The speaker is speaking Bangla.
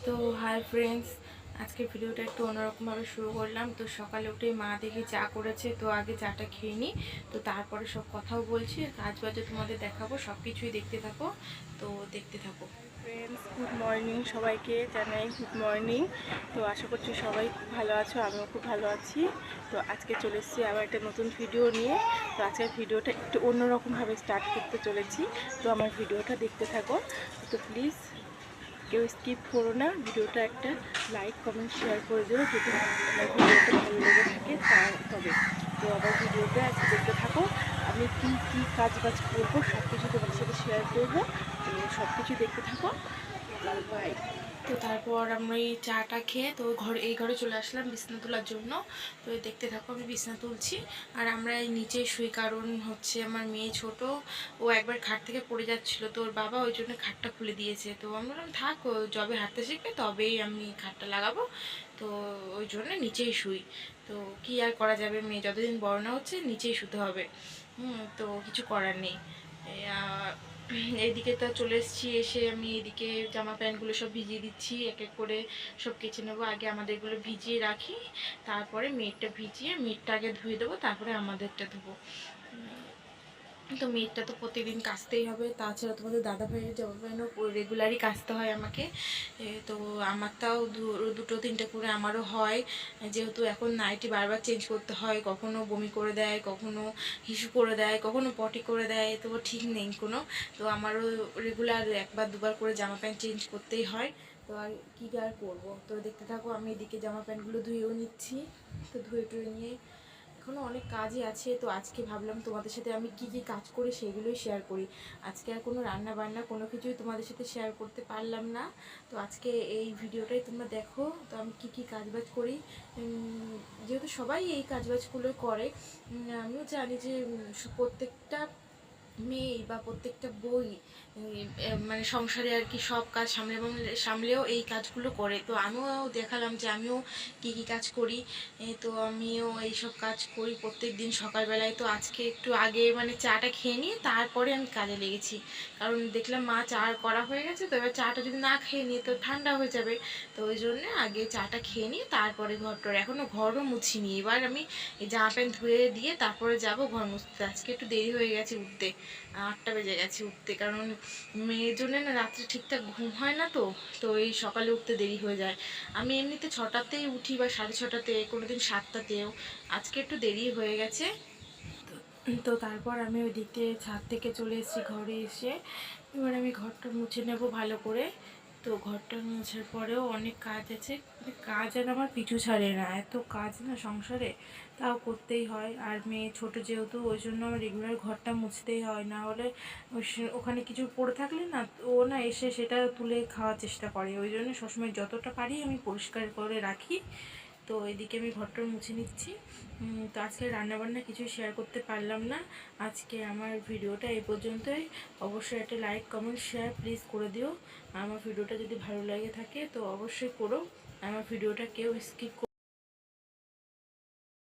তো হাই ফ্রেন্ডস, আজকের ভিডিওটা একটু অন্যরকমভাবে শুরু করলাম। তো সকালে উঠে মা দেখি চা করেছে, তো আগে চাটা খেয়ে নিই, তো তারপরে সব কথাও বলছি, কাজ বাজে তোমাদের দেখাবো, সব কিছুই দেখতে থাকো। তো দেখতে থাকো ফ্রেন্ডস, গুড মর্নিং। সবাইকে জানাই গুড মর্নিং। তো আশা করছি সবাই খুব ভালো আছো, আমিও খুব ভালো আছি। তো আজকে চলে এসেছি আবার একটা নতুন ভিডিও নিয়ে। তো আজকের ভিডিওটা একটু অন্যরকমভাবে স্টার্ট করতে চলেছি, তো আমার ভিডিওটা দেখতে থাকো। তো প্লিজ কেউ স্কিপ করো না, ভিডিওটা একটা লাইক কমেন্ট শেয়ার করে দিও যদি আমার ভিডিওটা ভালো লেগে থাকে তবে। তো আবার ভিডিওটা আজকে দেখতে থাকো। আমি কি কাজ করবো সব কিছু তোমাদের সাথে শেয়ার করবো, তো সব কিছু দেখতে থাকো। বাই। তো তারপর আমরা এই চাটা খেয়ে তো এই ঘরে চলে আসলাম বিছানা তোলার জন্য। তো দেখতে থাকো, আমি বিছানা তুলছি আর আমরা এই নিচে শুই, কারণ হচ্ছে আমার মেয়ে ছোট, ও একবার খাট থেকে পড়ে যাচ্ছিলো, তো ওর বাবা ওই জন্য খাটটা খুলে দিয়েছে। তো আমরা বললাম থাক, ও যবে হাঁটতে শিখবে তবেই আমি খাটটা লাগাবো, তো ওই জন্য নিচেই শুই। তো কি আর করা যাবে, মেয়ে যতদিন বড় না হচ্ছে নিচেই শুতে হবে। তো কিছু করার নেই। এইদিকে তো চলে এসেছি, এসে আমি এদিকে জামা প্যান্টগুলো সব ভিজিয়ে দিচ্ছি, এক এক করে সব কেচে নেবো। আগে আমাদেরগুলো ভিজিয়ে রাখি, তারপরে মেয়েরটা ভিজিয়ে মেয়েরটা আগে ধুয়ে দেবো, তারপরে আমাদেরটা ধোবো। তো মেয়েরটা তো প্রত্যেকদিন কাচতেই হবে, তাছাড়া তোমাদের দাদা ভাইয়ের জামা প্যান্টও রেগুলারই কাচতে হয় আমাকে। তো আমারটাও দুটো তিনটে করে আমারও হয়, যেহেতু এখন নাইটি বারবার চেঞ্জ করতে হয়, কখনো বমি করে দেয়, কখনো হিসু করে দেয়, কখনো পটি করে দেয়, তো ঠিক নেই কোনো। তো আমারও রেগুলার একবার দুবার করে জামা প্যান্ট চেঞ্জ করতেই হয়। তো আর কী আর করবো। তো দেখতে থাকো, আমি এদিকে জামা প্যান্টগুলো ধুয়েও নিচ্ছি। তো ধুয়ে টুয়ে নিয়ে এখনও অনেক কাজই আছে, তো আজকে ভাবলাম তোমাদের সাথে আমি কি কি কাজ করি সেগুলোই শেয়ার করি। আজকে আর কোনো রান্না বান্না কোনো কিছুই তোমাদের সাথে শেয়ার করতে পারলাম না। তো আজকে এই ভিডিওটাই তোমরা দেখো, তো আমি কি কি কাজবাজ করি। যেহেতু সবাই এই কাজবাজগুলো করে, আমিও জানি যে প্রত্যেকটা মেয়ে বা প্রত্যেকটা বই মানে সংসারে আর কি সব কাজ সামলেও এই কাজগুলো করে। তো আমিও দেখালাম যে আমিও কি কি কাজ করি। তো আমিও এই সব কাজ করি প্রত্যেক দিন সকালবেলায়। তো আজকে একটু আগে মানে চাটা খেয়ে নিয়ে তারপরে আমি কাজে লেগেছি, কারণ দেখলাম মা চা করা হয়ে গেছে, তো এবার চাটা যদি না খেয়ে নিই তো ঠান্ডা হয়ে যাবে। তো ওই জন্য আগে চাটা খেয়ে নিয়ে তারপরে ঘরটার, এখনও ঘরও মুছিনি, এবার আমি এই জামা প্যান্ট ধুয়ে দিয়ে তারপরে যাব ঘর মুছতে। আজকে একটু দেরি হয়ে গেছে উঠতে, 8টা বেজে গেছে উঠতে, কারণ মেয়ের জন্য না রাত্রে ঠিকঠাক ঘুম হয় না। তো তো এই সকালে উঠতে দেরি হয়ে যায়। আমি এমনিতে 6টাতেই উঠি বা 6:30-তে, কোনো দিন 7টাতেও, আজকে একটু দেরি হয়ে গেছে। তো তারপর আমি ওই দিকে ছাদ থেকে চলে এসেছি ঘরে এসে, এবার আমি ঘরটা মুছে নেব ভালো করে। তো ঘরটা মোছার পরেও অনেক কাজ আছে, কাজ আর আমার পিছু ছাড়ে না, এত কাজ না সংসারে, তাও করতেই হয়। আর মেয়ে ছোট যেহেতু, ওই জন্য আমার রেগুলার ঘরটা মুছতেই হয়, না হলে ওখানে কিছু পড়ে থাকলে না ও না এসে সেটা তুলে খাওয়ার চেষ্টা করে, ওই জন্য সবসময় যতটা পারি আমি পরিষ্কার করে রাখি। তো এদিকে আমি ঘরটা মুছে নিচ্ছি। তো আজকে রান্নাবান্না কিছু শেয়ার করতে পারলাম না। আজকে আমার ভিডিওটা এই পর্যন্তই। অবশ্যই একটা লাইক কমেন্ট শেয়ার প্লিজ করে দিও। আমার ভিডিওটা যদি ভালো লাগে থাকে তো অবশ্যই করো, আমার ভিডিওটা কেউ স্কিপ